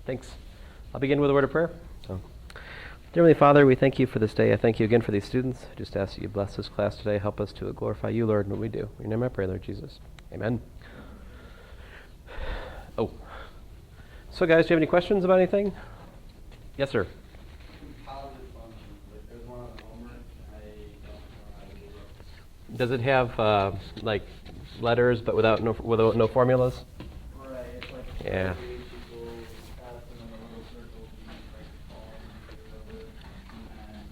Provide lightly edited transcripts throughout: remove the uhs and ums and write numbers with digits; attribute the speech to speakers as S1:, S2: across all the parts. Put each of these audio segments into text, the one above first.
S1: Thanks. I'll begin with a word of prayer. Dear Heavenly Father, we thank you for this day. I thank you again for these students. I just ask that you bless this class today. Help us to glorify you, Lord, in what we do. In your name I pray, Lord Jesus. Amen. Oh. So guys, do you have any questions about anything? Yes, sir.
S2: Composite functions. Like there's one on the homework. I don't know how to do it.
S1: Does it have like letters but without no formulas?
S2: Right. It's like
S1: Yeah.
S2: H equals F and then a little circle B like the column or whatever. And then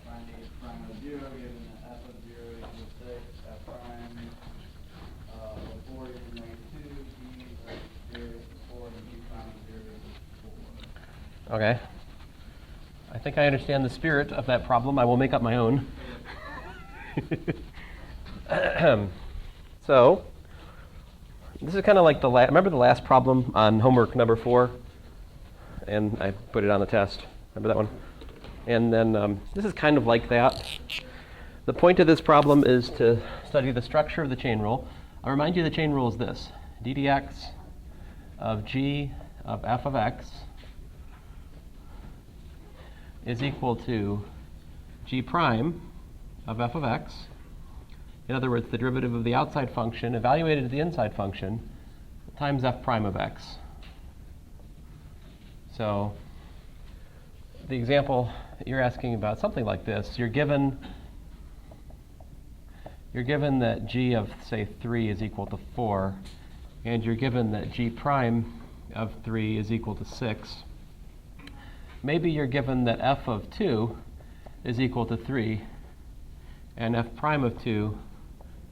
S2: find H prime of 0 given that F of 0 equals 6, F prime of 4 equals -2, B of 0 equals 4, and B prime of 0 equals 4.
S1: Okay. I think I understand the spirit of that problem. I will make up my own. So, this is kind of like remember the last problem on homework number 4? And I put it on the test. Remember that one? And then this is kind of like that. The point of this problem is to study the structure of the chain rule. I'll remind you the chain rule is this. d dx of g of f of x is equal to g prime of f of x. In other words, the derivative of the outside function evaluated as the inside function times f prime of x. So the example you're asking about something like this. You're given that g of, say, 3 is equal to 4, and you're given that g prime of 3 is equal to 6. Maybe you're given that f of 2 is equal to 3, and f prime of 2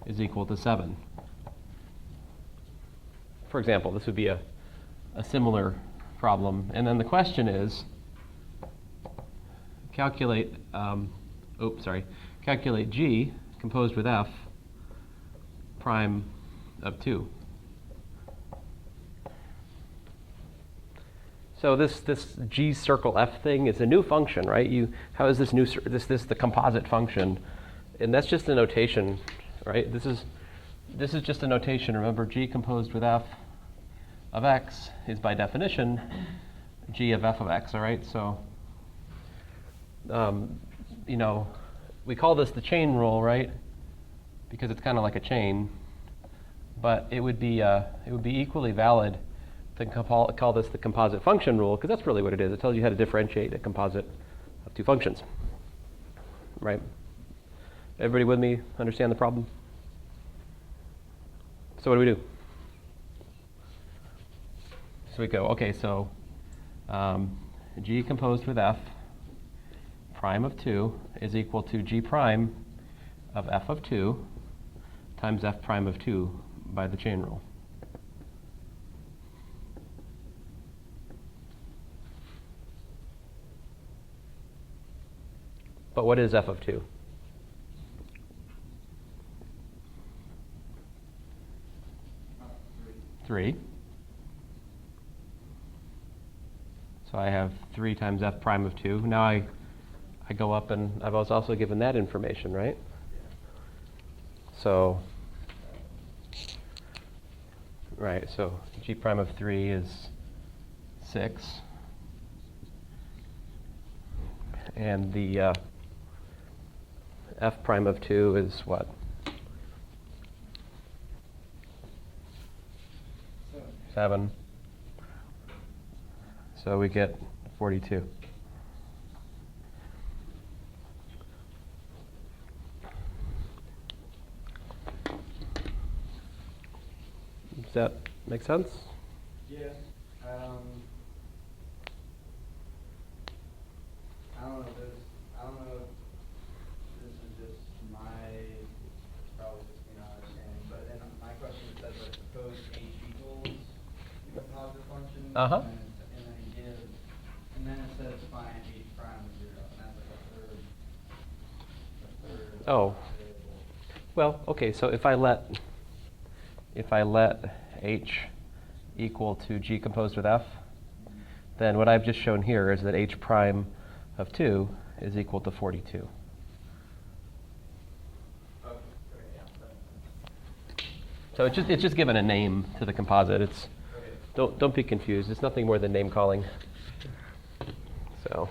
S1: is equal to 7. For example, this would be a similar problem. And then the question is, calculate g composed with f prime of 2. So this g circle f thing is a new function, right? How is this new this the composite function? And that's just a notation, right? This is just a notation. Remember, g composed with f of x is by definition g of f of x. All right. So we call this the chain rule, right? Because it's kind of like a chain. But it would be equally valid to call this the composite function rule, because that's really what it is. It tells you how to differentiate a composite of two functions, right? Everybody with me understand the problem? So what do we do? So we go, okay, so g composed with f prime of 2 is equal to g prime of f of 2 times f prime of 2 by the chain rule. But what is f of 2? Three. So I have 3 times f prime of 2. Now I go up and I was also given that information, right? So, right, so g prime of 3 is 6. And the f prime of 2 is what? 7. So we get 42. Does that make sense?
S2: Yeah. I don't know if this is just probably just me not understanding, but in my question it says like suppose h equals the composite function,
S1: Uh-huh.
S2: and then it says find h prime of 0, and that's like a third
S1: Oh.
S2: variable.
S1: Well, okay, so if I let h equal to g composed with f, then what I've just shown here is that h prime of 2 is equal to 42.
S2: Okay, yeah.
S1: So it's just given a name to the composite. It's
S2: Okay.
S1: Don't be confused. It's nothing more than name calling. So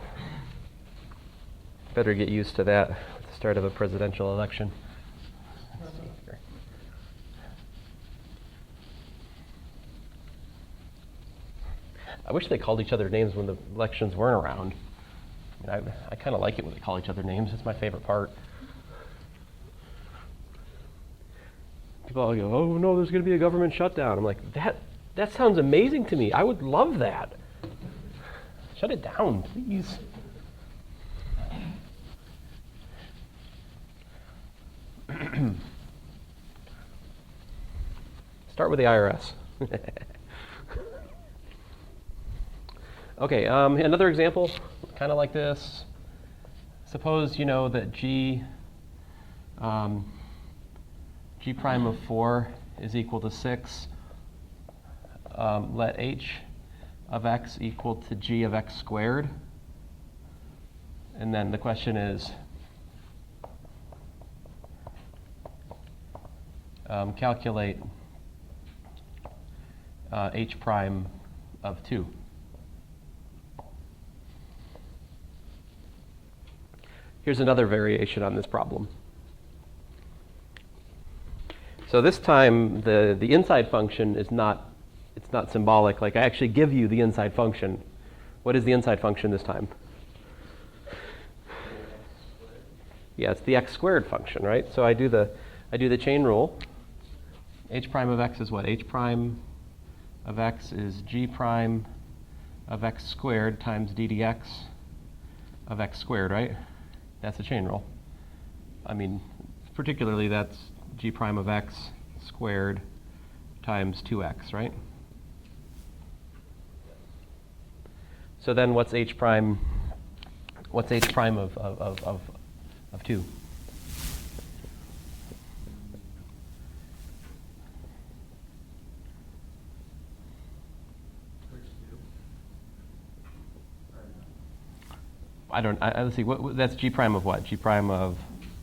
S1: better get used to that at the start of a presidential election. Let's see here. I wish they called each other names when the elections weren't around. I mean, I kind of like it when they call each other names. It's my favorite part. People all go, oh no, there's going to be a government shutdown. I'm like, that sounds amazing to me. I would love that. Shut it down, please. Start with the IRS. Okay, another example, kind of like this. Suppose you know that g prime of 4 is equal to 6. Let h of x equal to g of x squared. And then the question is, calculate h prime of 2. Here's another variation on this problem. So this time the inside function is not symbolic. Like I actually give you the inside function. What is the inside function this time? Yeah, it's the x squared function, right? So I do the chain rule. H prime of x is what? H prime of x is g prime of x squared times d dx of x squared, right? That's the chain rule. I mean, particularly that's g prime of x squared times 2x, right? So then what's h prime of 2? Let's see, that's g prime of what? G prime of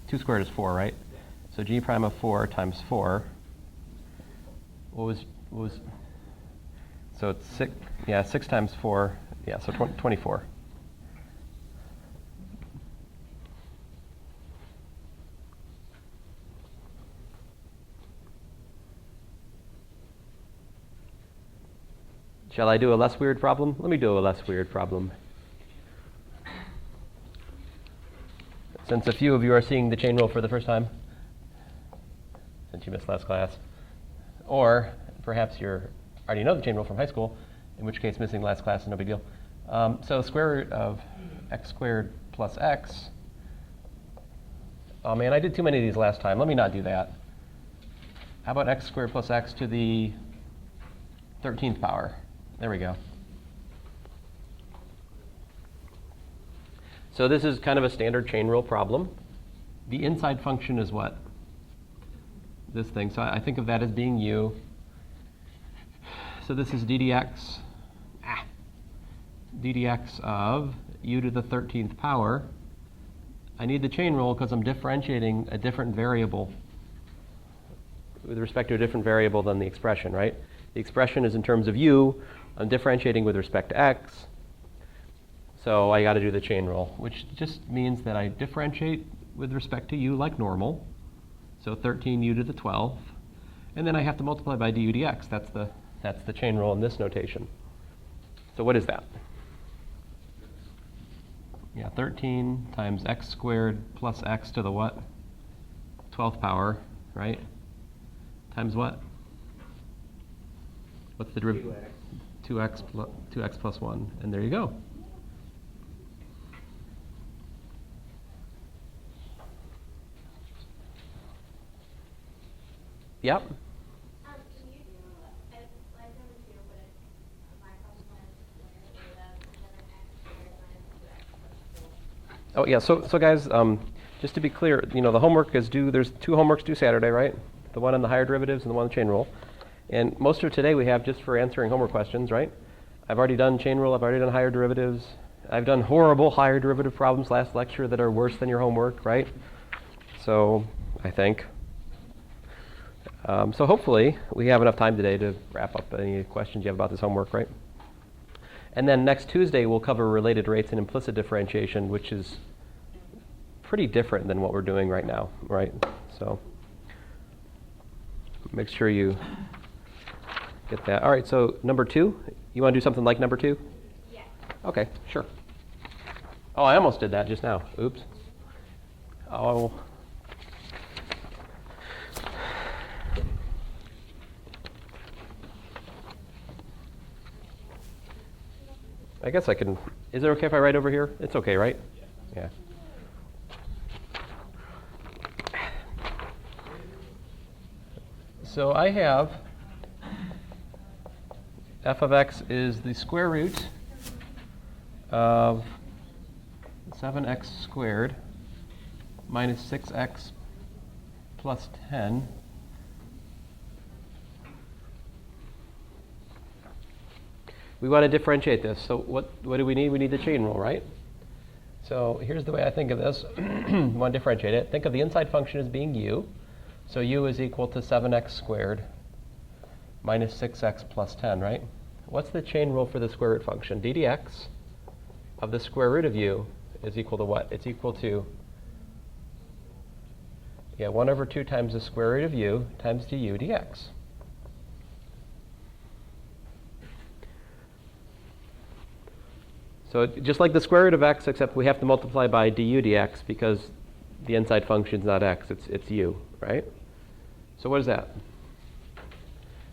S1: 2 squared is 4, right? So g prime of 4 times 4, what was, so it's 6, yeah, 6 times 4, yeah, so 24. Shall I do a less weird problem? Let me do a less weird problem. Since a few of you are seeing the chain rule for the first time, since you missed last class, or perhaps you already know the chain rule from high school, in which case missing last class is no big deal. So square root of x squared plus x. Oh man, I did too many of these last time. Let me not do that. How about x squared plus x to the 13th power? There we go. So this is kind of a standard chain rule problem. The inside function is what? This thing. So I think of that as being u. So this is d dx of u to the 13th power. I need the chain rule because I'm differentiating a different variable with respect to a different variable than the expression, right? The expression is in terms of u. I'm differentiating with respect to x. So I got to do the chain rule, which just means that I differentiate with respect to u like normal. So 13u to the 12th. And then I have to multiply by du dx. That's the chain rule in this notation. So what is that? Yeah, 13 times x squared plus x to the what? 12th power, right? Times what? What's the derivative? 2x plus 1. And there you go. Yep.
S3: Can you do like number 2, but my problem was square root of 7x squared minus 2x plus 4?
S1: Oh yeah. So guys, just to be clear, the homework is due. There's 2 homeworks due Saturday, right? The one on the higher derivatives and the one on the chain rule. And most of today we have just for answering homework questions, right? I've already done chain rule. I've already done higher derivatives. I've done horrible higher derivative problems last lecture that are worse than your homework, right? So I think. So hopefully we have enough time today to wrap up any questions you have about this homework, right? And then next Tuesday we'll cover related rates and implicit differentiation, which is pretty different than what we're doing right now, right? So make sure you get that. All right, so number 2, you want to do something like number 2?
S3: Yeah.
S1: Okay, sure. Oh, I almost did that just now. Oops. Oh. I guess I can, is it okay if I write over here? It's okay, right? Yeah. So I have f of x is the square root of 7x squared minus 6x plus 10 we want to differentiate this. So what do we need? We need the chain rule, right? So here's the way I think of this. We want to differentiate it. Think of the inside function as being u. So u is equal to 7x squared minus 6x plus 10, right? What's the chain rule for the square root function? d dx of the square root of u is equal to what? It's equal to 1 over 2 times the square root of u times du dx. So just like the square root of x, except we have to multiply by du dx because the inside function is not x, it's u, right? So what is that?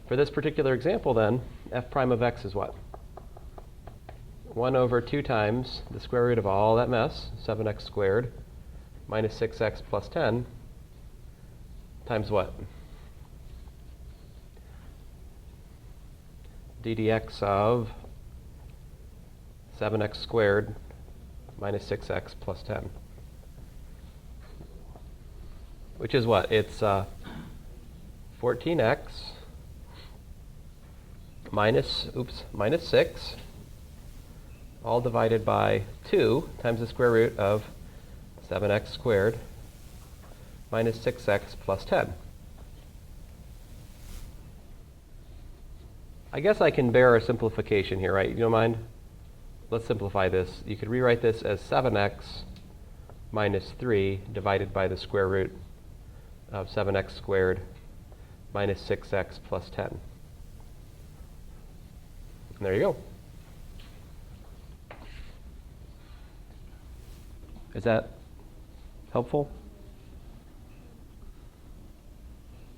S1: For this particular example then, f prime of x is what? 1 over 2 times the square root of all that mess, 7x squared, minus 6x plus 10, times what? d dx of 7x squared minus 6x plus 10. Which is what? It's 14x minus 6, all divided by 2 times the square root of 7x squared minus 6x plus 10. I guess I can bear a simplification here, right? You don't mind? Let's simplify this. You could rewrite this as 7x minus 3 divided by the square root of 7x squared minus 6x plus 10. And there you go. Is that helpful?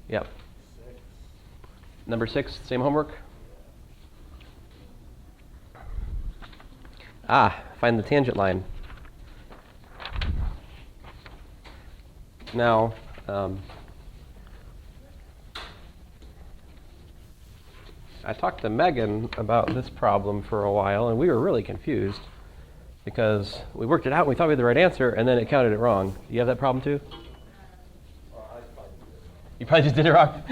S1: Yep. Number 6, same homework? Find the tangent line. Now, I talked to Megan about this problem for a while, and we were really confused because we worked it out and we thought we had the right answer, and then it counted it wrong. You have that problem too? You probably just did it wrong.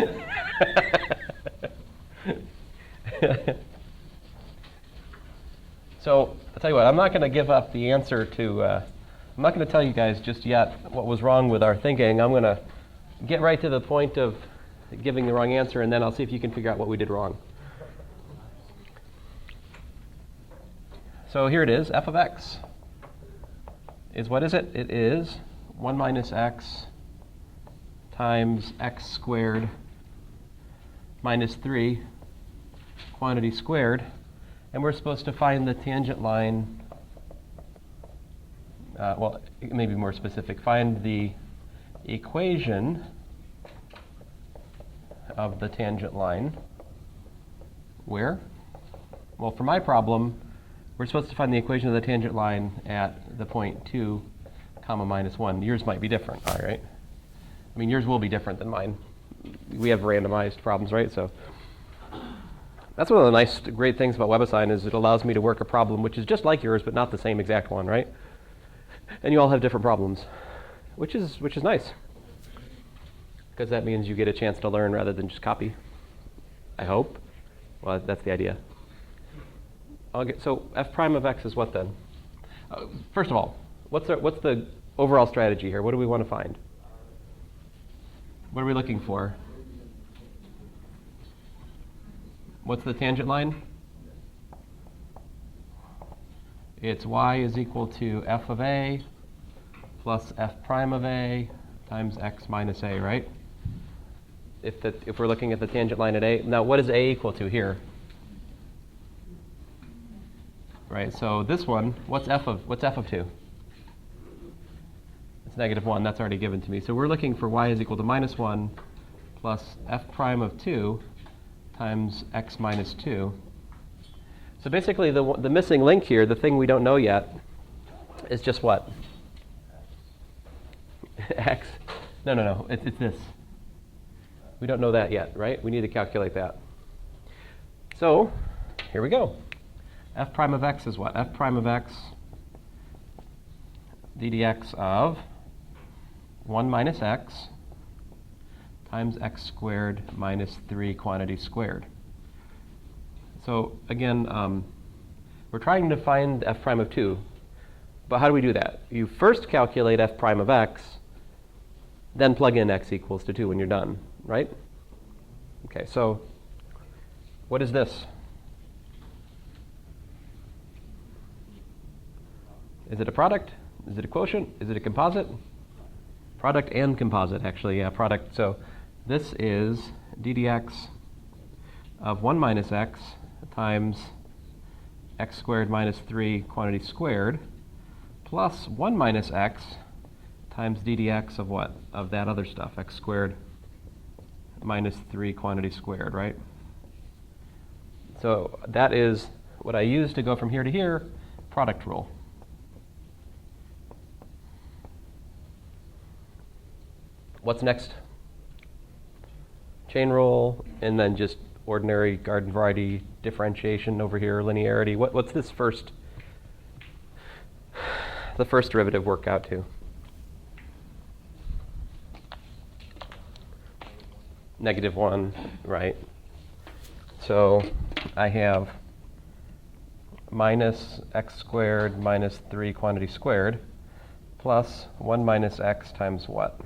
S1: So I'll tell you what, I'm not going to give up the answer to, I'm not going to tell you guys just yet what was wrong with our thinking. I'm going to get right to the point of giving the wrong answer, and then I'll see if you can figure out what we did wrong. So here it is, f of x is, what is it? It is 1 minus x times x squared minus 3 quantity squared. And we're supposed to find the tangent line, well, maybe more specific, find the equation of the tangent line. Where? Well, for my problem, we're supposed to find the equation of the tangent line at the point 2, comma, minus 1. Yours might be different, all right? I mean, yours will be different than mine. We have randomized problems, right? So that's one of the great things about WebAssign is it allows me to work a problem which is just like yours, but not the same exact one, right? And you all have different problems, which is nice, because that means you get a chance to learn rather than just copy. I hope. Well, that's the idea. So f prime of x is what then? First of all, what's the overall strategy here? What do we want to find? What are we looking for? What's the tangent line? It's y is equal to f of a plus f prime of a times x minus a, right? If we're looking at the tangent line at a. Now, what is a equal to here? Right, so this one, what's f of 2? It's negative 1. That's already given to me. So we're looking for y is equal to minus 1 plus f prime of 2 times x minus 2. So basically, the missing link here, the thing we don't know yet, is just what? X? No. It's this. We don't know that yet, right? We need to calculate that. So here we go. F prime of x is what? F prime of x d dx of 1 minus x times x squared minus 3 quantity squared. So again, we're trying to find f prime of 2. But how do we do that? You first calculate f prime of x, then plug in x equals to 2 when you're done, right? Okay, so what is this? Is it a product? Is it a quotient? Is it a composite? Product and composite, actually, yeah, product. So this is d dx of 1 minus x times x squared minus 3 quantity squared plus 1 minus x times d dx of what? Of that other stuff, x squared minus 3 quantity squared, right? So that is what I use to go from here to here, product rule. What's next? Chain rule, and then just ordinary garden variety differentiation over here, linearity. What's this first? The first derivative work out to? Negative 1, right? So I have minus x squared minus 3 quantity squared plus 1 minus x times what?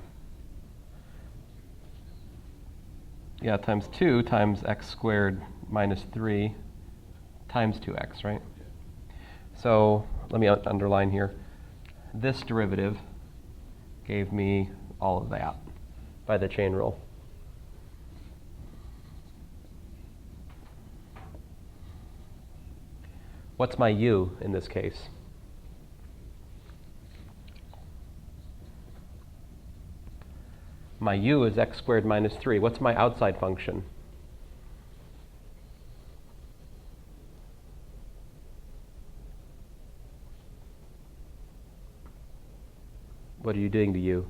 S1: Yeah, times 2 times x squared minus 3 times 2x, right? So let me underline here. This derivative gave me all of that by the chain rule. What's my u in this case? My u is x squared minus 3. What's my outside function? What are you doing to u?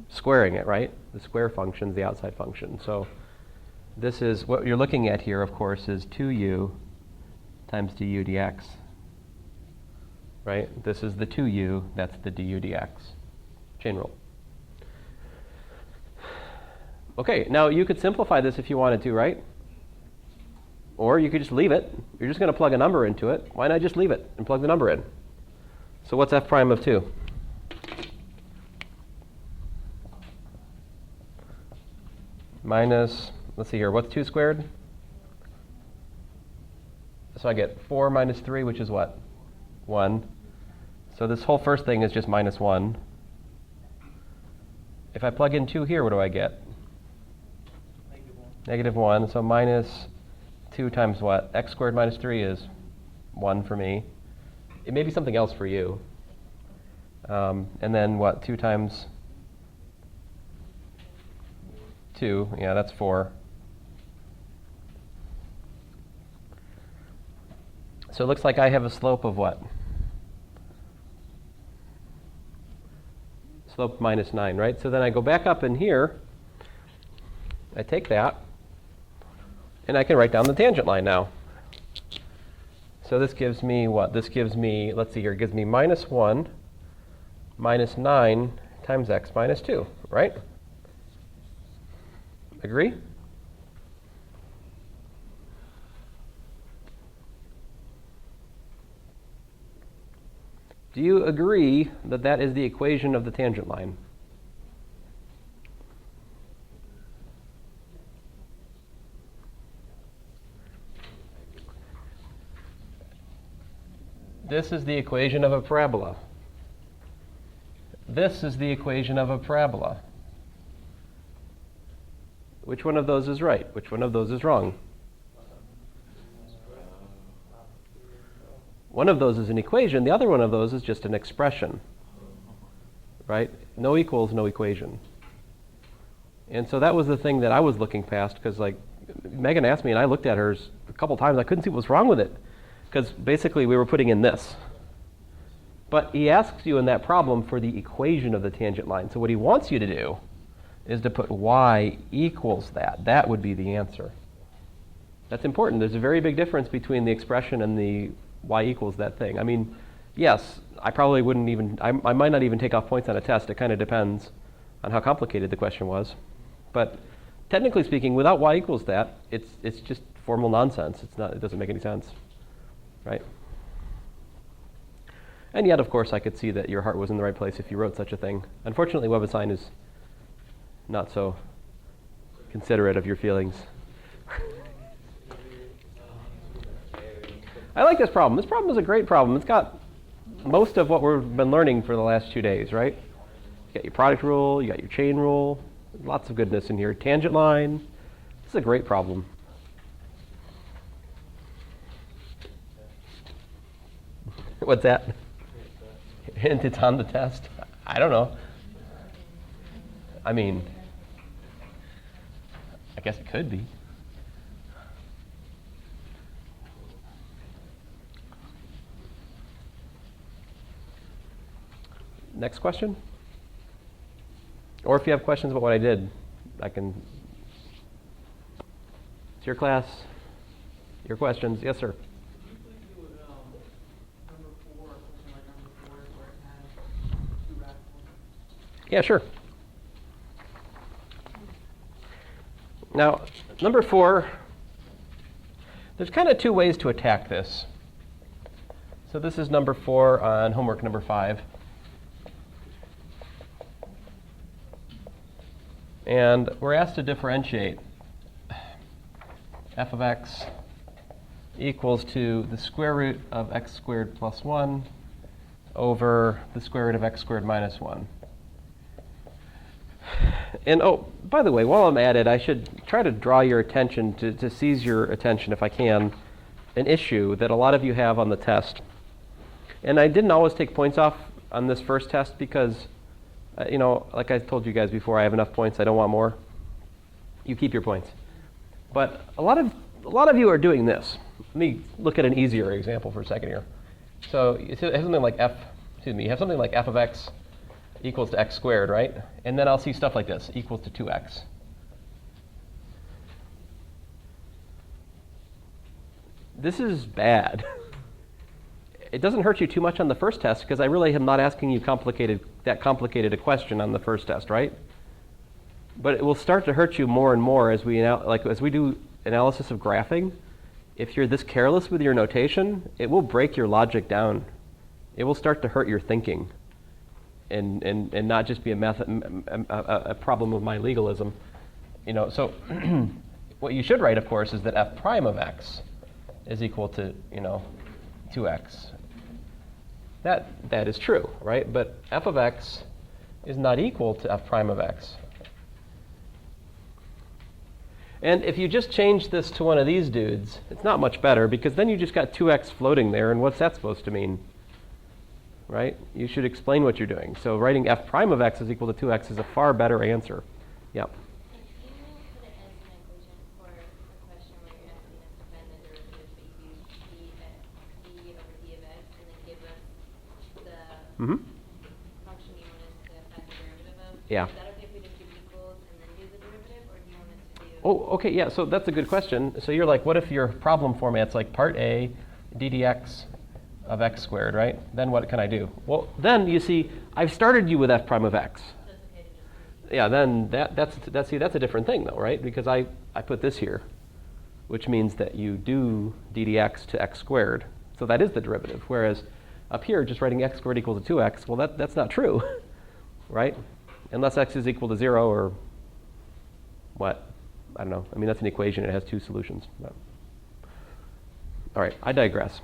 S1: Squaring it, right? The square function is the outside function. So this is what you're looking at here, of course, is 2u times du dx. Right? This is the 2u, that's the du dx. Chain rule. Okay, now you could simplify this if you wanted to, right? Or you could just leave it. You're just going to plug a number into it. Why not just leave it and plug the number in? So what's f prime of 2? Minus, let's see here, what's 2 squared? So I get 4 minus 3, which is what? 1. So this whole first thing is just minus 1. If I plug in 2 here, what do I get? Negative 1. So minus 2 times what? X squared minus 3 is 1 for me. It may be something else for you. And then what? 2 times 2. Yeah, that's 4. So it looks like I have a slope of what? Slope minus 9, right? So then I go back up in here. I take that. And I can write down the tangent line now. So this gives me what? This gives me, let's see here, it gives me minus 1 minus 9 times x minus 2, right? Agree? Do you agree that that is the equation of the tangent line? This is the equation of a parabola. This is the equation of a parabola. Which one of those is right? Which one of those is wrong? One of those is an equation. The other one of those is just an expression. Right? No equals, no equation. And so that was the thing that I was looking past, because like Megan asked me and I looked at hers a couple times. I couldn't see what was wrong with it, because basically we were putting in this. But he asks you in that problem for the equation of the tangent line. So what he wants you to do is to put y equals that. That would be the answer. That's important. There's a very big difference between the expression and the y equals that thing. I mean, yes, I probably wouldn't even, I might not even take off points on a test. It kind of depends on how complicated the question was. But technically speaking, without y equals that, it's just formal nonsense. It doesn't make any sense, right? And yet, of course, I could see that your heart was in the right place if you wrote such a thing. Unfortunately, WebAssign is not so considerate of your feelings. I like this problem. This problem is a great problem. It's got most of what we've been learning for the last 2 days, right? You got your product rule, you got your chain rule, lots of goodness in here. Tangent line. This is a great problem. What's that? Hint it's on the test? I don't know. I mean, I guess it could be. Next question? Or if you have questions about what I did, I can. It's your class. Your questions. Yes, sir. Yeah, sure. Now, number 4, there's kind of 2 ways to attack this. So this is number 4 on homework number 5. And we're asked to differentiate f of x equals to the square root of x squared plus 1 over the square root of x squared minus 1. And oh, by the way, while I'm at it, I should try to draw your attention, to seize your attention if I can, an issue that a lot of you have on the test. And I didn't always take points off on this first test because, like I told you guys before, I have enough points, I don't want more. You keep your points. But a lot of you are doing this. Let me look at an easier example for a second here. So you have something like you have something like f of x equals to x squared, right? And then I'll see stuff like this, equals to 2x. This is bad. It doesn't hurt you too much on the first test because I really am not asking you that complicated a question on the first test, right? But it will start to hurt you more and more as we do analysis of graphing. If you're this careless with your notation, it will break your logic down. It will start to hurt your thinking. And not just be a problem of my legalism. So what you should write, of course, is that f prime of x is equal to 2x. That is true, right? But f of x is not equal to f prime of x. And if you just change this to one of these dudes, it's not much better because then you just got 2x floating there, and what's that supposed to mean? Right? You should explain what you're doing. So writing f prime of x is equal to 2x is a far better answer. Yep.
S3: Can you put it as an equation for a question where you're asking us to find the derivative, but you use d over d of x, and then give us the function you want us to find the derivative of?
S1: Yeah.
S3: Is that okay if we just do equals and then do the derivative, or do you want us to do...
S1: Oh, okay, yeah, so that's a good question. So you're like, what if your problem format's like part A, d dx of x squared, right? Then what can I do? Well, then you see, I've started you with f prime of x.
S3: So it's okay to just...
S1: Yeah, then that's a different thing though, right? Because I put this here, which means that you do d dx to x squared. So that is the derivative. Whereas up here, just writing x squared equals to 2x, well, that's not true, right? Unless x is equal to 0 or what? I don't know. I mean, that's an equation. It has 2 solutions. But. All right, I digress.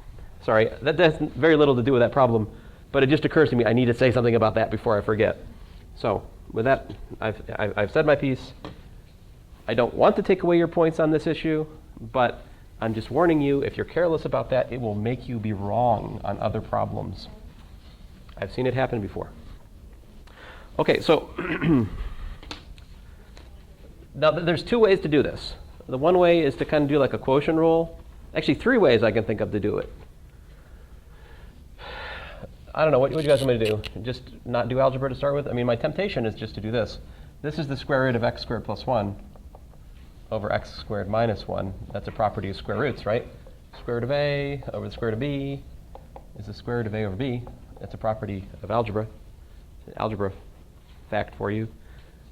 S1: Sorry, that has very little to do with that problem, but it just occurs to me I need to say something about that before I forget. So with that, I've said my piece. I don't want to take away your points on this issue, but I'm just warning you, if you're careless about that, it will make you be wrong on other problems. I've seen it happen before. Okay, so now there's two ways to do this. The one way is to kind of do like a quotient rule. Actually, three ways I can think of to do it. I don't know, what do you guys want me to do? Just not do algebra to start with? I mean, my temptation is just to do this. This is the square root of x squared plus 1 over x squared minus 1. That's a property of square roots, right? Square root of a over the square root of b is the square root of a over b. That's a property of algebra. It's an algebra fact for you.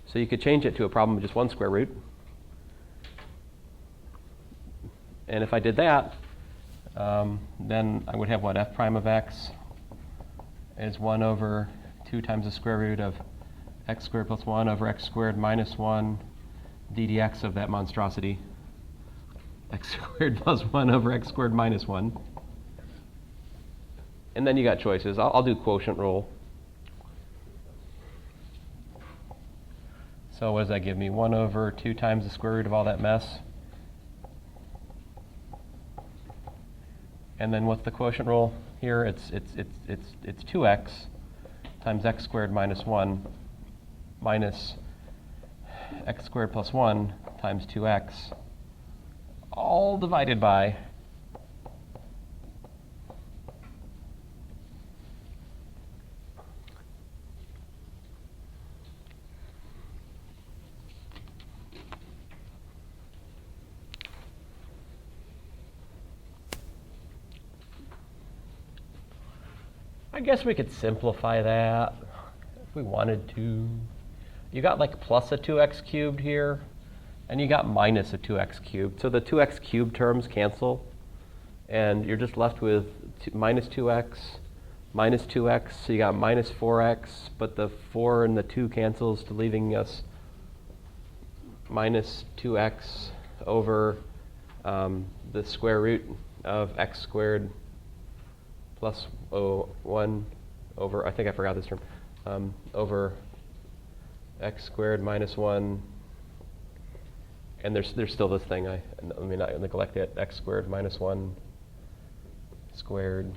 S1: So you could change it to a problem of just one square root. And if I did that, then I would have what? F prime of x is 1 over 2 times the square root of x squared plus 1 over x squared minus 1 d dx of that monstrosity. X squared plus 1 over x squared minus 1. And then you got choices. I'll do quotient rule. So what does that give me? 1 over 2 times the square root of all that mess. And then what's the quotient rule here? It's 2x times x squared minus 1 minus x squared plus 1 times 2x, all divided by I guess we could simplify that if we wanted to. You got like plus a 2x cubed here, and you got minus a 2x cubed. So the 2x cubed terms cancel, and you're just left with minus 2x, minus 2x. So you got minus 4x, but the 4 and the 2 cancels to leaving us minus 2x over the square root of x squared plus 1 over, I think I forgot this term, over x squared minus 1, and there's still this thing, let me not neglect it, x squared minus 1 squared.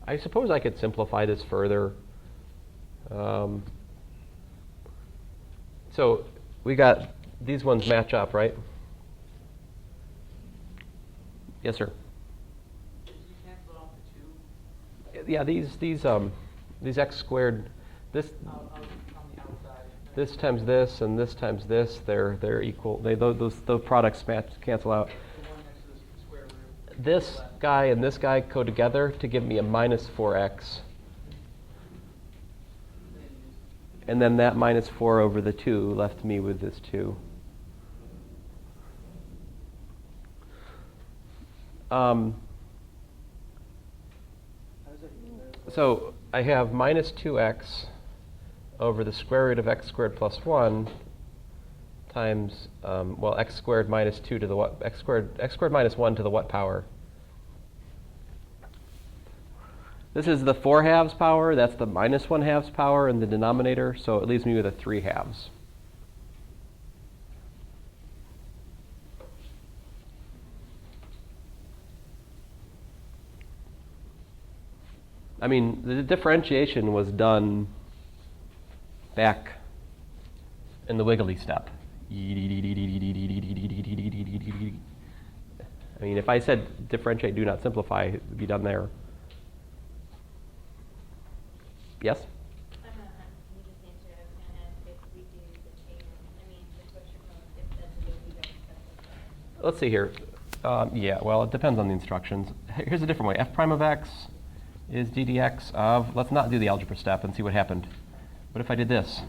S1: I suppose I could simplify this further. So we got, these ones match up, right? Yes, sir.
S2: Did you cancel off the 2?
S1: Yeah, these x squared, this
S2: On the outside.
S1: this times this and this times this, they're equal. Those products cancel out.
S2: The one next to the square root.
S1: This guy and this guy go together to give me a minus 4x. And then that minus 4 over the 2 left me with this 2. So I have minus 2x over the square root of x squared plus 1 times, x squared minus 2 to the what? X squared minus 1 to the what power? This is the 4 halves power. That's the minus 1 halves power in the denominator. So it leaves me with a 3 halves. I mean, the differentiation was done back in the wiggly step. I mean, if I said differentiate, do not simplify, it would be done there. Yes?
S3: You just answered. I was going to ask if we do the chain, the quotient rule, if that's the way we go.
S1: Let's see here. Yeah, well, it depends on the instructions. Here's a different way. F prime of x is d dx of, let's not do the algebra step and see what happened. What if I did this?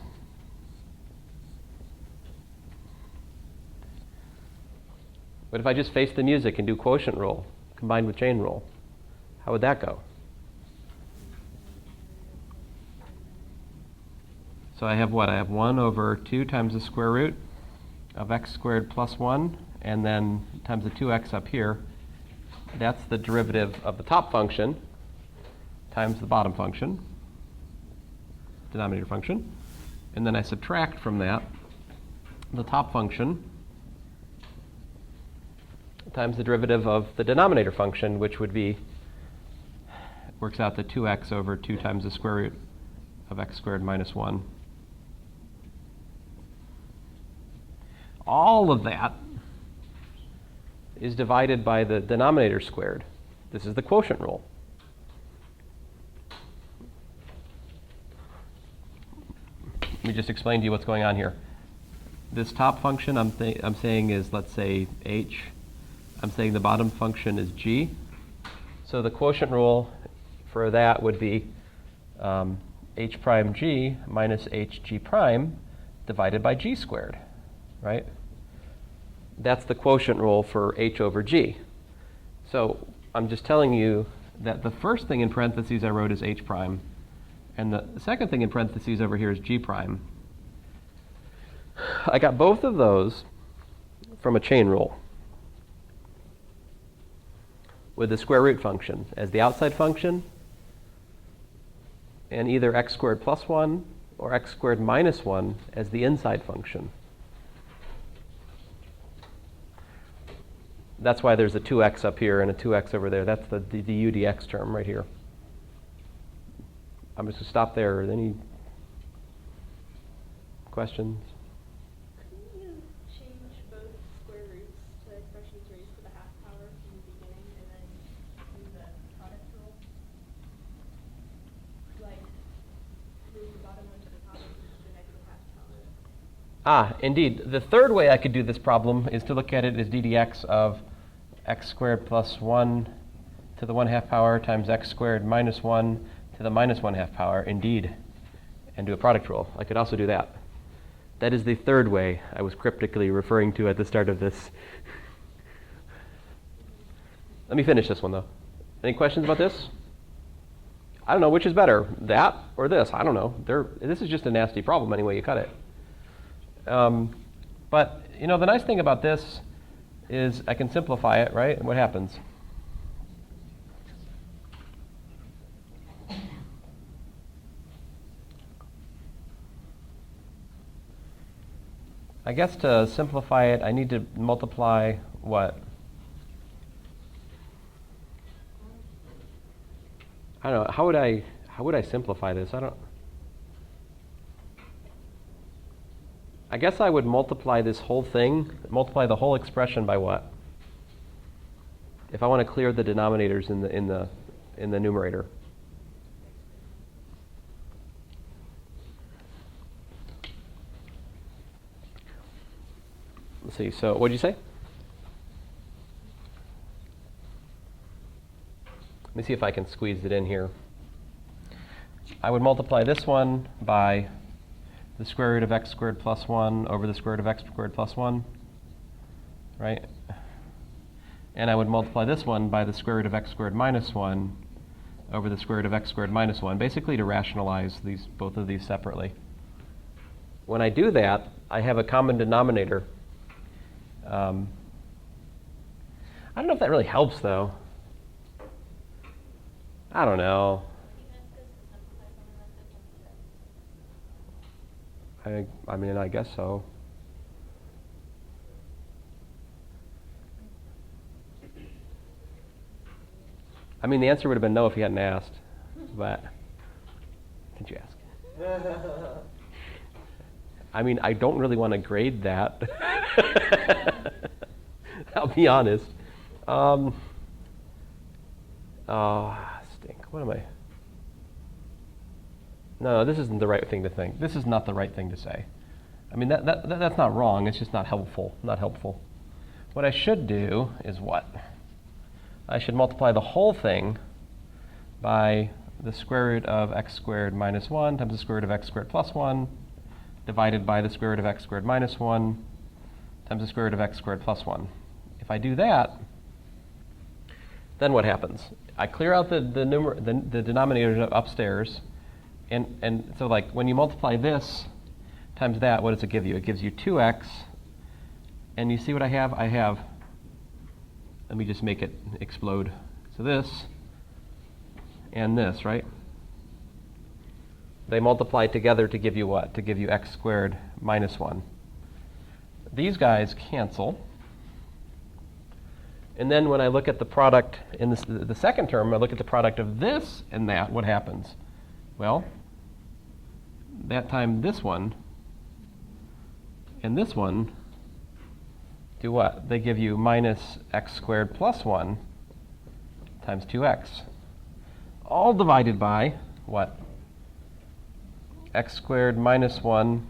S1: What if I just face the music and do quotient rule combined with chain rule? How would that go? So I have what? I have 1 over 2 times the square root of x squared plus 1 and then times the 2x up here. That's the derivative of the top function times the bottom function, denominator function. And then I subtract from that the top function times the derivative of the denominator function, which would be, works out to 2x over 2 times the square root of x squared minus 1. All of that is divided by the denominator squared. This is the quotient rule. Let me just explain to you what's going on here. This top function I'm saying is, let's say, h. I'm saying the bottom function is g. So the quotient rule for that would be h prime g minus hg prime divided by g squared, right? That's the quotient rule for h over g. So I'm just telling you that the first thing in parentheses I wrote is h prime, and the second thing in parentheses over here is g prime. I got both of those from a chain rule with the square root function as the outside function, and either x squared plus 1 or x squared minus 1 as the inside function. That's why there's a 2x up here and a 2x over there. That's the du dx term right here. I'm just going to stop there. Any questions?
S4: Couldn't you change both square roots to expressions raised to the half power from the beginning and then do the product rule? Like, move the bottom one to the top and use the negative half power.
S1: Ah, indeed. The third way I could do this problem is to look at it as d dx of x squared plus 1 to the 1/2 power times x squared minus 1 to the minus 1/2 power, indeed, and do a product rule. I could also do that. That is the third way I was cryptically referring to at the start of this. Let me finish this one, though. Any questions about this? I don't know which is better, that or this. I don't know. This is just a nasty problem any way you cut it. But, you know, the nice thing about this is I can simplify it, right? And what happens? I guess to simplify it, I need to multiply what? I don't know. How would I simplify this? I guess I would multiply this whole thing, multiply the whole expression by what? If I want to clear the denominators in the numerator. Let's see. So, what did you say? Let me see if I can squeeze it in here. I would multiply this one by the square root of x squared plus 1 over the square root of x squared plus 1, right? And I would multiply this one by the square root of x squared minus 1 over the square root of x squared minus 1, basically to rationalize both of these separately. When I do that, I have a common denominator. I don't know if that really helps, though. I don't know. I mean, I guess so. I mean, the answer would have been no if you hadn't asked, but did you ask? I mean, I don't really want to grade that. I'll be honest. Stink. What am I? No, this isn't the right thing to think. This is not the right thing to say. I mean, that's not wrong. It's just not helpful. Not helpful. What I should do is what? I should multiply the whole thing by the square root of x squared minus 1 times the square root of x squared plus 1 divided by the square root of x squared minus 1 times the square root of x squared plus 1. If I do that, then what happens? I clear out the denominator upstairs. And so, like, when you multiply this times that, what does it give you? It gives you 2x, And you see what I have? Let me just make it explode. So this and this, right? They multiply together to give you what? To give you x squared minus 1. These guys cancel. And then when I look at the product in the second term, I look at the product of this and that, what happens? Well, that time this one and this one do what? They give you minus x squared plus 1 times 2x. All divided by what? X squared minus 1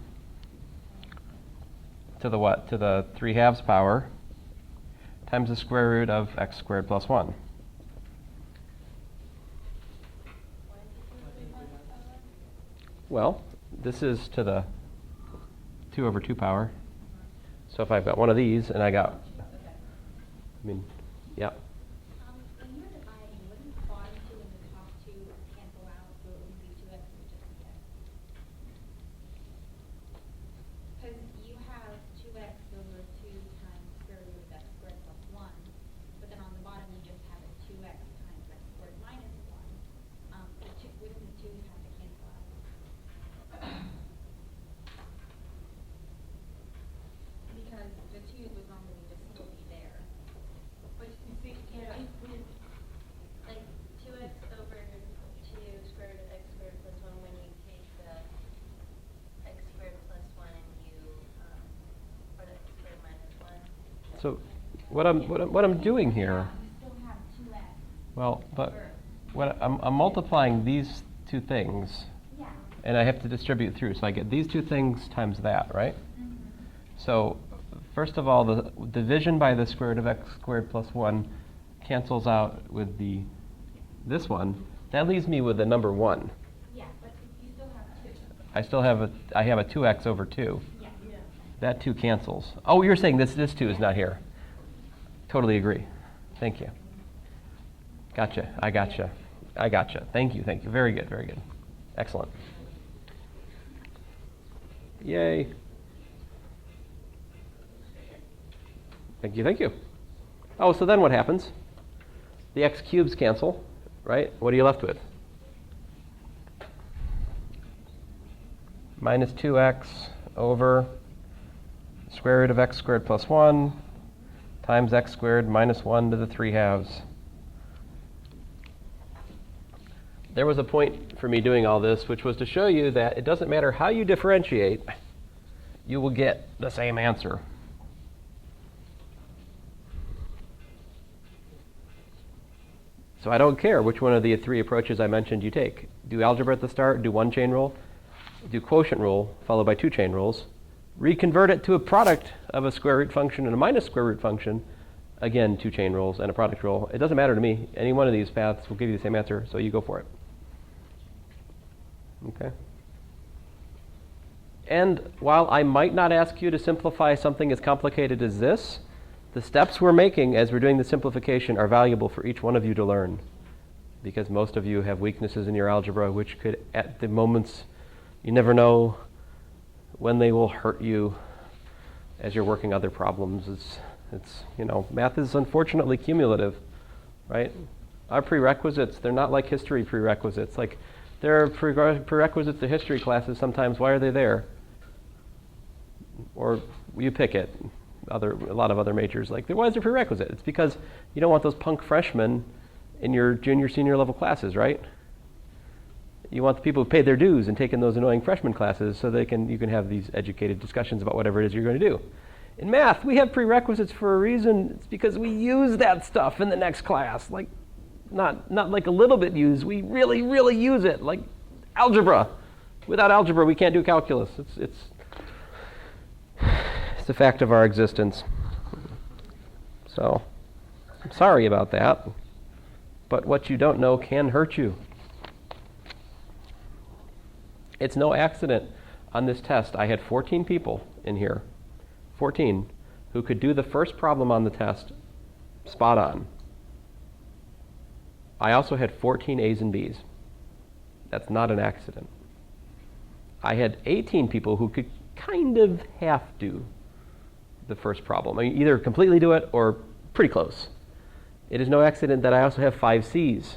S1: to the what? To the 3/2 power times the square root of x squared plus 1. Well, this is to the 2 over 2 power. So if I've got one of these and yeah.
S5: When you're dividing, wouldn't the bottom two and the top two cancel out, so it wouldn't be 2x, it would just be x? Because you have 2x over 2 times square root of x squared plus 1, but then on the bottom you just have a 2x times x squared minus 1. Wouldn't the 2's have to cancel out? Because the 2's would normally just still be there. But you see,
S3: Like 2x over 2 square root of x squared plus 1 when you take the x squared plus 1 and you put x squared minus 1.
S1: So what I'm doing here,
S5: you still have 2x.
S1: well, but I'm multiplying these two things,
S5: Yeah.
S1: and I have to distribute through. So I get these two things times that, right?
S5: Mm-hmm.
S1: So first of all, the division by the square root of x squared plus 1 cancels out with this one. That leaves me with the number 1.
S5: Yeah, but you still have 2.
S1: I have a 2x over 2.
S5: Yeah.
S1: That 2 cancels. Oh, you're saying this 2 is not here. Totally agree. Thank you. Gotcha. I gotcha. Thank you. Very good. Excellent. Yay. Thank you. Oh, so then what happens? The x cubes cancel, right? What are you left with? Minus 2x over square root of x squared plus 1 times x squared minus 1 to the 3/2. There was a point for me doing all this, which was to show you that it doesn't matter how you differentiate, you will get the same answer. So I don't care which one of the 3 approaches I mentioned you take. Do algebra at the start, do 1 chain rule, do quotient rule, followed by 2 chain rules, reconvert it to a product of a square root function and a minus square root function, again, 2 chain rules and a product rule. It doesn't matter to me. Any one of these paths will give you the same answer, so you go for it. Okay? And while I might not ask you to simplify something as complicated as this, the steps we're making as we're doing the simplification are valuable for each one of you to learn, because most of you have weaknesses in your algebra which could, at the moments, you never know when they will hurt you as you're working other problems. It's math is unfortunately cumulative, right? Our prerequisites, they're not like history prerequisites. Like, there are prerequisites to history classes sometimes. Why are they there? Or you pick it. A lot of other majors, like, why is there prerequisite? It's because you don't want those punk freshmen in your junior, senior level classes, right? You want the people who paid their dues and taken those annoying freshman classes so you can have these educated discussions about whatever it is you're going to do. In math, we have prerequisites for a reason. It's because we use that stuff in the next class. Like, not like a little bit used. We really, really use it. Like algebra. Without algebra, we can't do calculus. It's a fact of our existence. So, I'm sorry about that. But what you don't know can hurt you. It's no accident on this test. I had 14 people in here, 14, who could do the first problem on the test spot on. I also had 14 A's and B's. That's not an accident. I had 18 people who could kind of half do the first problem. I mean, either completely do it or pretty close. It is no accident that I also have 5 C's.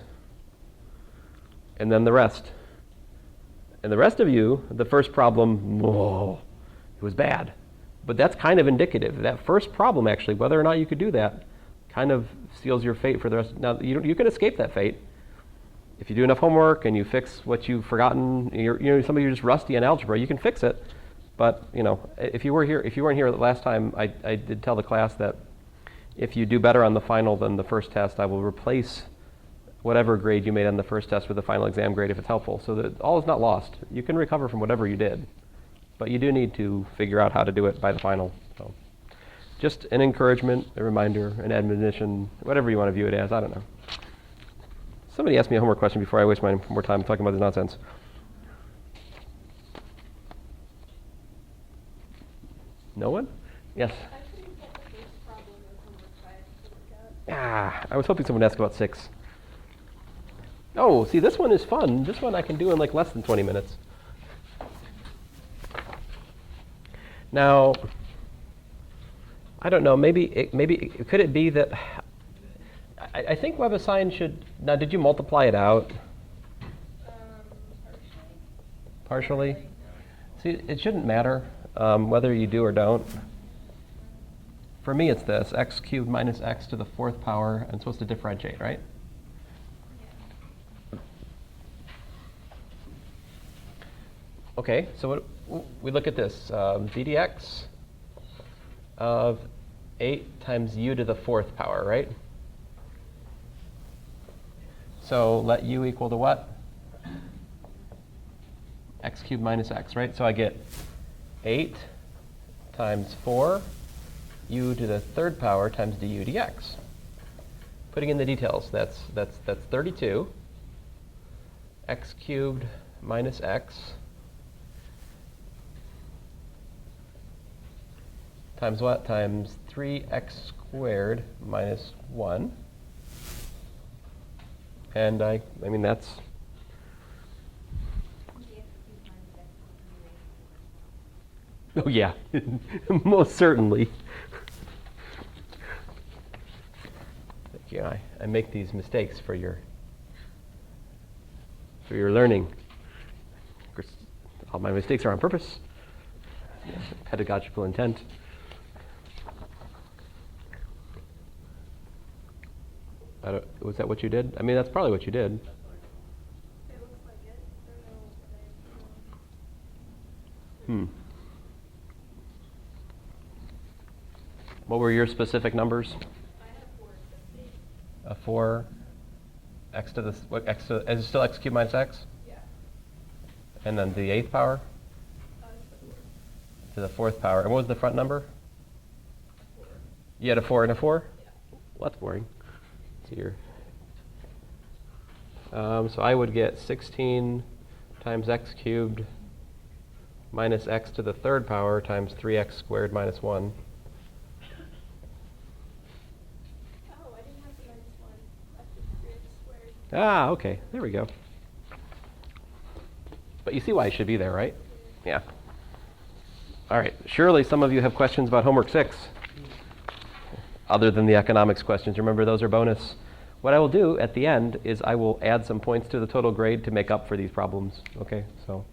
S1: And then the rest. And the rest of you, the first problem, whoa, it was bad. But that's kind of indicative. That first problem, actually, whether or not you could do that, kind of seals your fate for the rest. Now, you can escape that fate. If you do enough homework and you fix what you've forgotten, some of you are just rusty in algebra, you can fix it. But, if you weren't here last time, I did tell the class that if you do better on the final than the first test, I will replace whatever grade you made on the first test with the final exam grade if it's helpful. So that all is not lost. You can recover from whatever you did. But you do need to figure out how to do it by the final. So just an encouragement, a reminder, an admonition, whatever you want to view it as. I don't know. Somebody asked me a homework question before I waste more time talking about this nonsense. No one? Yes?
S4: I couldn't get the first problem of homework 5 to look at.
S1: I was hoping someone would ask about 6. Oh, see, this one is fun. This one I can do in like less than 20 minutes. Now, I don't know. Maybe could it be that I think WebAssign should. Now, did you multiply it out? Partially. See, it shouldn't matter whether you do or don't. For me, it's this: x cubed minus x to the 4th power. I'm supposed to differentiate, right? Okay, so we look at this. ddx of 8 times u to the 4th power, right? So let u equal to what? X cubed minus x, right? So I get 8 times 4 u to the 3rd power times du dx. Putting in the details, that's 32 x cubed minus x times what? Times 3x squared minus 1. And I mean, that's... Oh, yeah. Most certainly. Yeah, I make these mistakes for your learning. Of course, all my mistakes are on purpose. Pedagogical intent. Was that what you did? I mean, that's probably what you did.
S4: It looks like it. I don't know what
S1: What were your specific numbers?
S4: I have 4 to 8.
S1: A 4, x to the, what, x to, is it still x cubed minus x?
S4: Yeah.
S1: And then the 8th power to the 4th power. And what was the front number?
S4: 4.
S1: You had a 4 and a 4?
S4: Yeah.
S1: Well, that's boring. Let's see here. So I would get 16 times x cubed minus x to the 3rd power times 3x squared minus 1.
S4: Oh, I didn't have the minus 1. I put 3x squared.
S1: Ah, okay. There we go. But you see why it should be there, right? Yeah. All right. Surely some of you have questions about homework 6. Other than the economics questions. Remember, those are bonus. What I will do at the end is I will add some points to the total grade to make up for these problems. Okay, so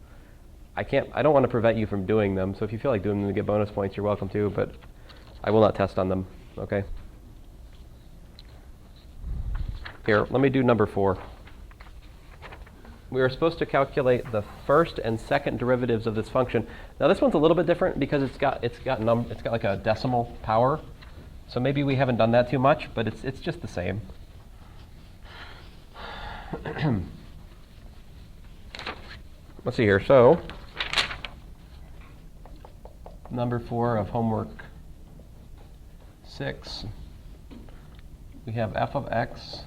S1: I don't want to prevent you from doing them. So if you feel like doing them to get bonus points, you're welcome to, but I will not test on them. Okay. Here, let me do number 4. We are supposed to calculate the first and second derivatives of this function. Now this one's a little bit different because it's got like a decimal power. So maybe we haven't done that too much, but it's just the same. Let's see here. So number 4 of homework 6, we have f of x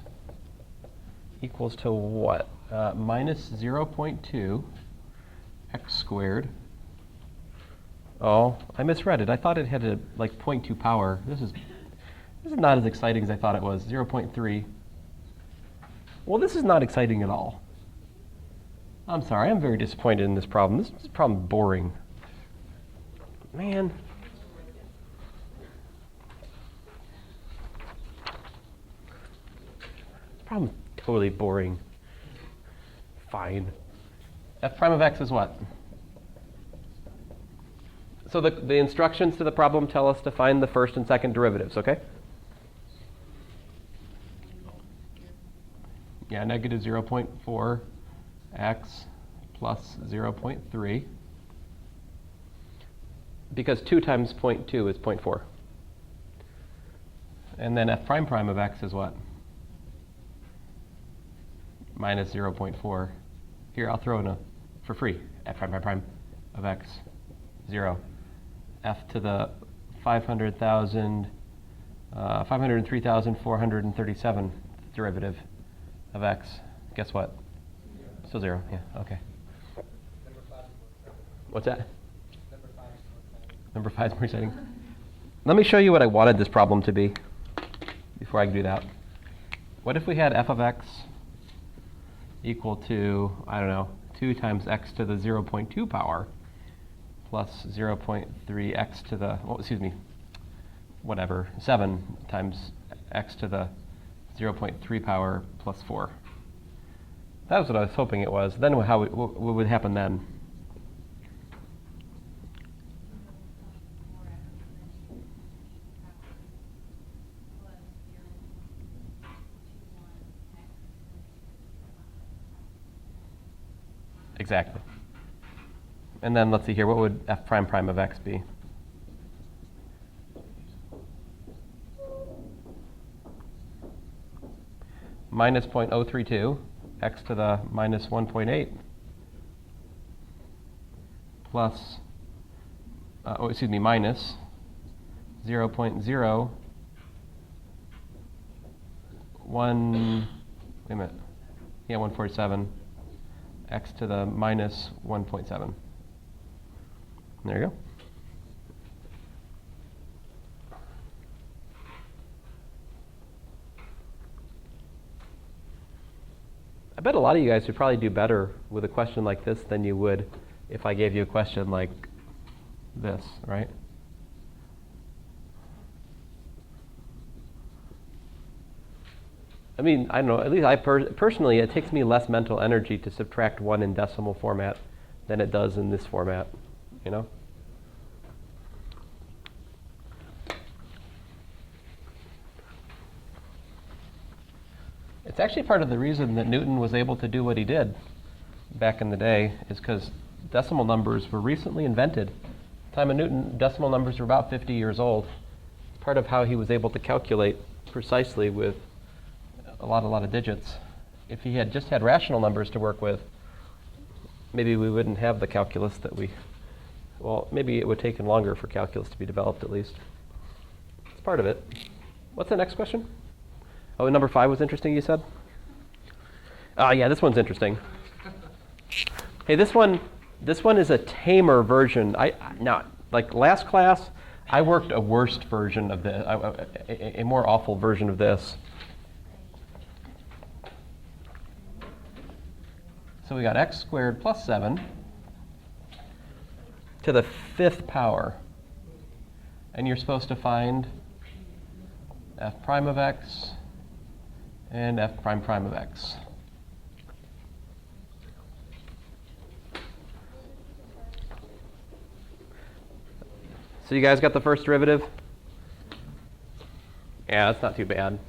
S1: equals to what? Minus 0.2 x squared. Oh, I misread it. I thought it had a like 0.2 power. This is not as exciting as I thought it was. 0.3. Well, this is not exciting at all. I'm sorry. I'm very disappointed in this problem. This problem is boring. Man. problem's totally boring. Fine. F prime of x is what? So the instructions to the problem tell us to find the first and second derivatives, okay? Yeah, negative 0.4 x plus 0.3. Because 2 times 0.2 is 0.4. And then f prime prime of x is what? Minus 0.4. Here, I'll throw in a, for free, f prime prime prime of x, 0. F to the 503,437 derivative of x. Guess what? So 0, yeah, okay. What's that? Number 5 is more exciting. Let me show you what I wanted this problem to be before I do that. What if we had f of x equal to, I don't know, 2 times x to the 0.2 power plus 0.3 x to the, oh, excuse me, whatever, 7 times x to the 0.3 power plus 4. That was what I was hoping it was. Then what would happen then? Exactly. And then let's see here, what would f prime prime of x be? Minus 0.032, x to the minus 1.8, plus, minus 0.0, 147, x to the minus 1.7. There you go. I bet a lot of you guys would probably do better with a question like this than you would if I gave you a question like this, right? I mean, I don't know, at least I personally, it takes me less mental energy to subtract 1 in decimal format than it does in this format, you know? It's actually part of the reason that Newton was able to do what he did back in the day is because decimal numbers were recently invented. At the time of Newton, decimal numbers were about 50 years old. It's part of how he was able to calculate precisely with a lot of digits. If he had just had rational numbers to work with, maybe we wouldn't have the calculus that well, maybe it would take longer for calculus to be developed at least. It's part of it. What's the next question? Oh, number 5 was interesting, you said? Yeah, this one's interesting. Hey, this one is a tamer version. Now, like last class, I worked a worst version of this, a more awful version of this. So we got x squared plus 7 to the 5th power. And you're supposed to find f prime of x and f prime prime of x. So you guys got the first derivative? Yeah, that's not too bad.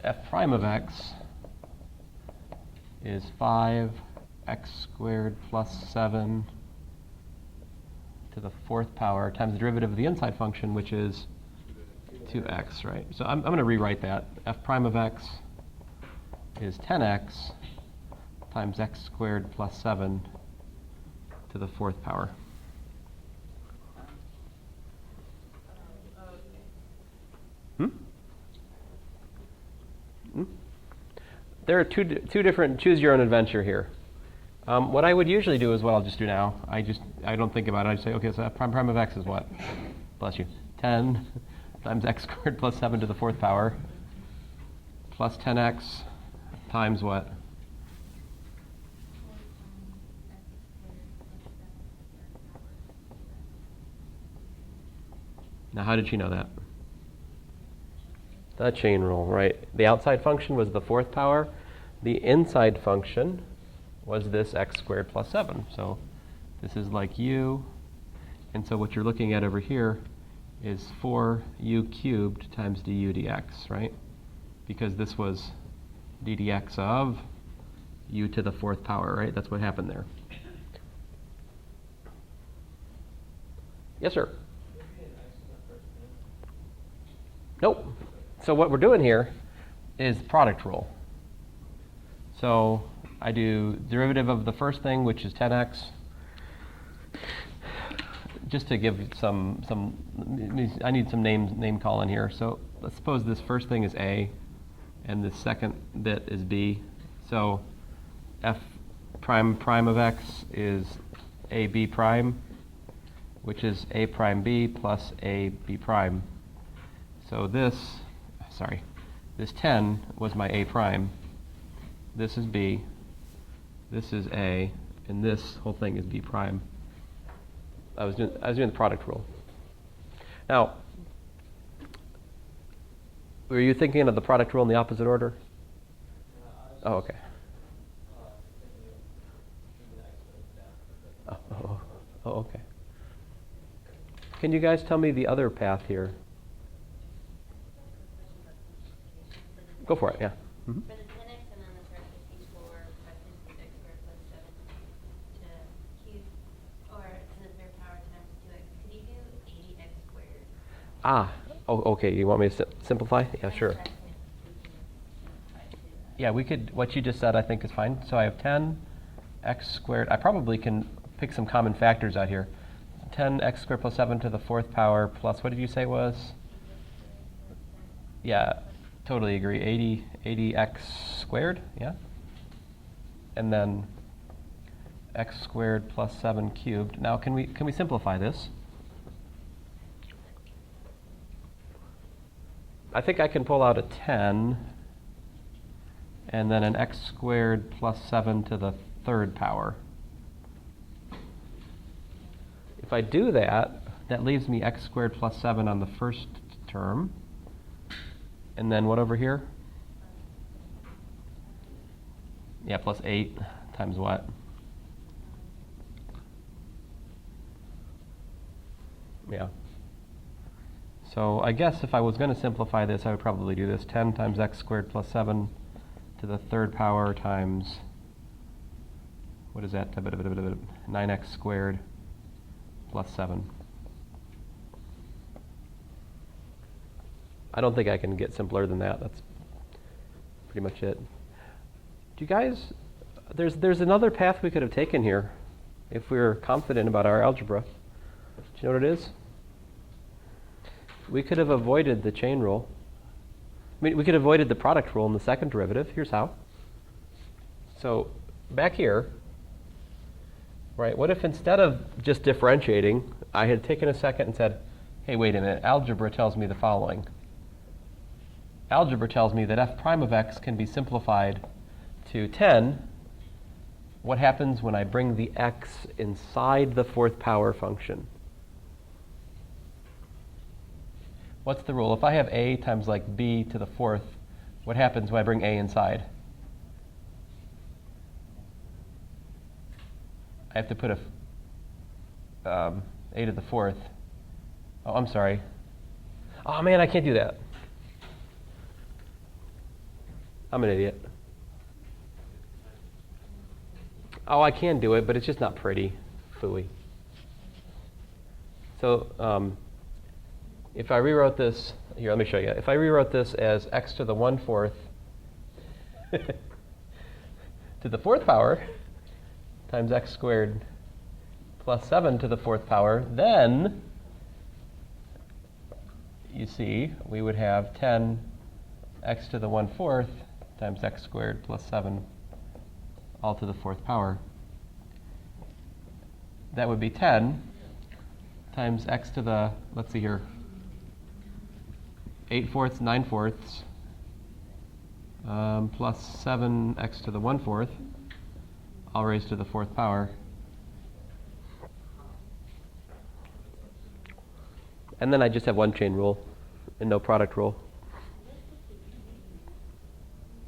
S1: F prime of x is 5x squared plus 7 to the 4th power times the derivative of the inside function, which is 2x, right? So I'm going to rewrite that. F prime of x is 10x times x squared plus 7 to the 4th power. There are two different choose your own adventure here. What I would usually do is what I'll just do now. I don't think about it. I just say, okay, so f prime prime of x is what? Bless you. 10 times x squared plus 7 to the 4th power plus 10x times what? Now, how did she know that? The chain rule, right? The outside function was the fourth power. The inside function was this x squared plus 7. So this is like u. And so what you're looking at over here is 4u cubed times du dx, right? Because this was d dx of u to the fourth power, right? That's what happened there. Yes, sir? Nope. So what we're doing here is product rule. So I do derivative of the first thing, which is 10x. Just to give I need some name calling here. So let's suppose this first thing is a, and the second bit is b. So f prime prime of x is ab prime, which is a prime b plus a b prime. So this 10 was my a prime. This is b, this is a, and this whole thing is b prime. I was doing the product rule. Now, were you thinking of the product rule in the opposite order? Oh, okay. Oh, okay. Can you guys tell me the other path here? Go for it, yeah. Mm-hmm.
S3: For the 10x and then the parentheses for x squared plus 7 to cube, or to the third power times 2x, could you do 80x squared?
S1: Okay, you want me to simplify? Yeah, sure. Yeah, we could, what you just said I think is fine. So I have 10x squared. I probably can pick some common factors out here. 10x squared plus 7 to the fourth power plus, what did you say was? Yeah, totally agree. 80x squared, yeah? And then x squared plus 7 cubed. Now, can we simplify this? I think I can pull out a 10 and then an x squared plus 7 to the third power. If I do that, that leaves me x squared plus 7 on the first term. And then what over here? Yeah, plus 8 times what? Yeah. So I guess if I was going to simplify this, I would probably do this. 10 times x squared plus 7 to the third power times, what is that? 9x squared plus 7. I don't think I can get simpler than that. That's pretty much it. Do you guys, there's another path we could have taken here if we were confident about our algebra. Do you know what it is? We could have avoided the chain rule. I mean, we could have avoided the product rule in the second derivative. Here's how. So back here, right, what if instead of just differentiating, I had taken a second and said, hey, wait a minute, algebra tells me the following. Algebra tells me that f prime of x can be simplified to 10. What happens when I bring the x inside the fourth power function? What's the rule? If I have a times like b to the fourth, what happens when I bring a inside? I have to put a to the fourth. Oh, I'm sorry. Oh man, I can't do that. I'm an idiot. Oh, I can do it, but it's just not pretty. Phooey. So if I rewrote this, here, let me show you. If I rewrote this as x to the 1/4 to the fourth power times x squared plus 7 to the fourth power, then you see we would have 10 x to the 1/4 times x squared plus 7 all to the fourth power. That would be 10 times x to the, let's see here, 8/4, 9/4, plus 7x to the 1/4, all raised to the fourth power. And then I just have one chain rule and no product rule.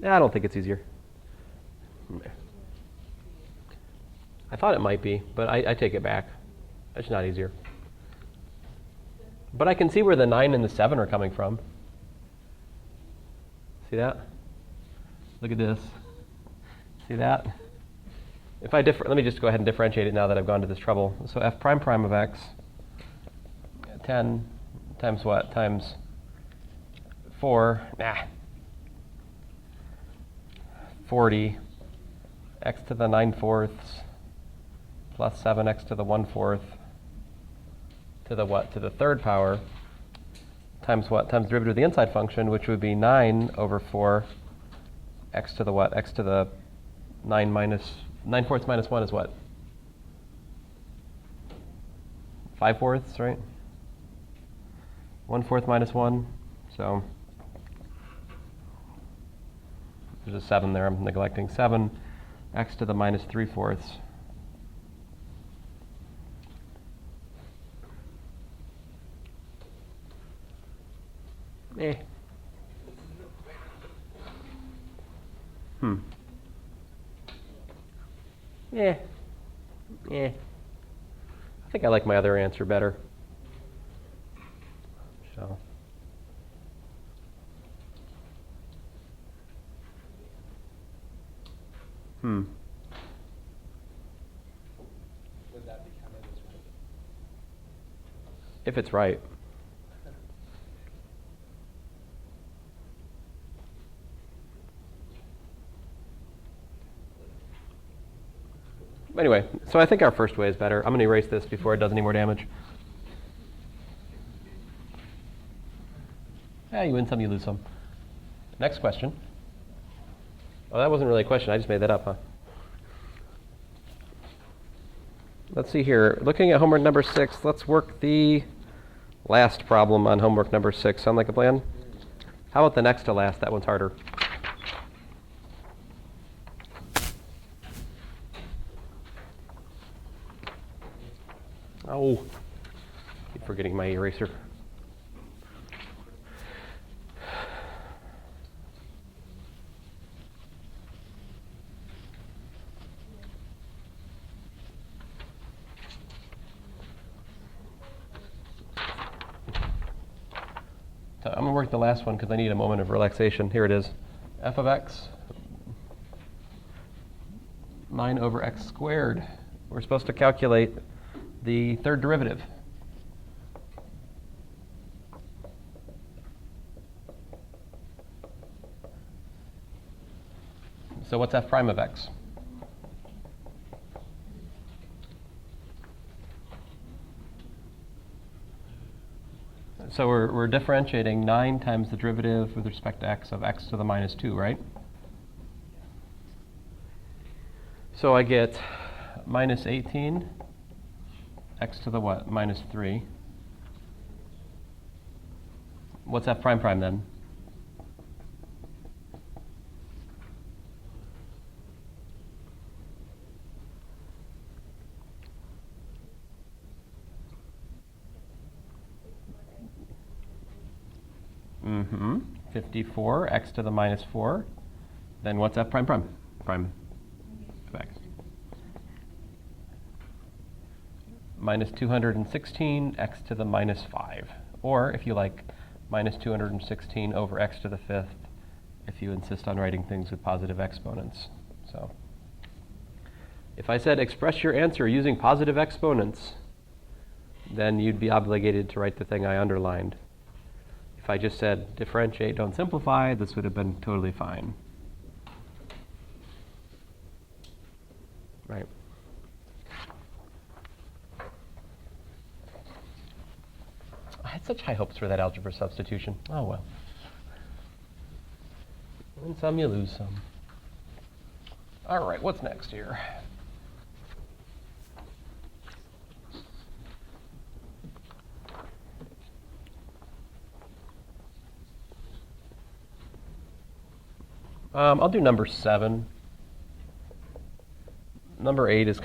S1: I don't think it's easier. I thought it might be, but I take it back. It's not easier. But I can see where the 9 and the 7 are coming from. See that? Look at this. See that? If I let me just go ahead and differentiate it now that I've gone to this trouble. So f prime prime of x, 10 times what? Times 4, 40, x to the 9/4 plus 7x to the 1/4 to the what? To the third power times what? Times derivative of the inside function, which would be 9 over 4 x to the what? X to the 9/4 minus 1 is what? 5/4, right? 1/4 minus 1, so there's a 7 there, I'm neglecting. 7 x to the minus 3/4. I think I like my other answer better. So.
S6: Would that be counted as right?
S1: If it's right. Anyway, so I think our first way is better. I'm going to erase this before it does any more damage. You win some, you lose some. Next question. Oh, that wasn't really a question. I just made that up, huh? Let's see here. Looking at homework number 6, let's work the last problem on homework number 6. Sound like a plan? How about the next to last? That one's harder. Oh, keep forgetting my eraser. So I'm going to work the last one because I need a moment of relaxation. Here it is. F of x, 9 over x squared. We're supposed to calculate the third derivative. So what's f prime of x? So we're differentiating 9 times the derivative with respect to x of x to the minus 2, right? So I get minus 18 x to the what? Minus 3. What's f prime prime then? Mm-hmm. 54 x to the minus 4. Then what's f prime prime? Prime of x. Minus 216 x to the minus 5. Or, if you like, minus 216 over x to the 5th, if you insist on writing things with positive exponents. So, if I said express your answer using positive exponents, then you'd be obligated to write the thing I underlined. If I just said differentiate, don't simplify, this would have been totally fine. Right. I had such high hopes for that algebra substitution. Oh well. Win some, you lose some. All right, what's next here? I'll do number 7. Number 8 is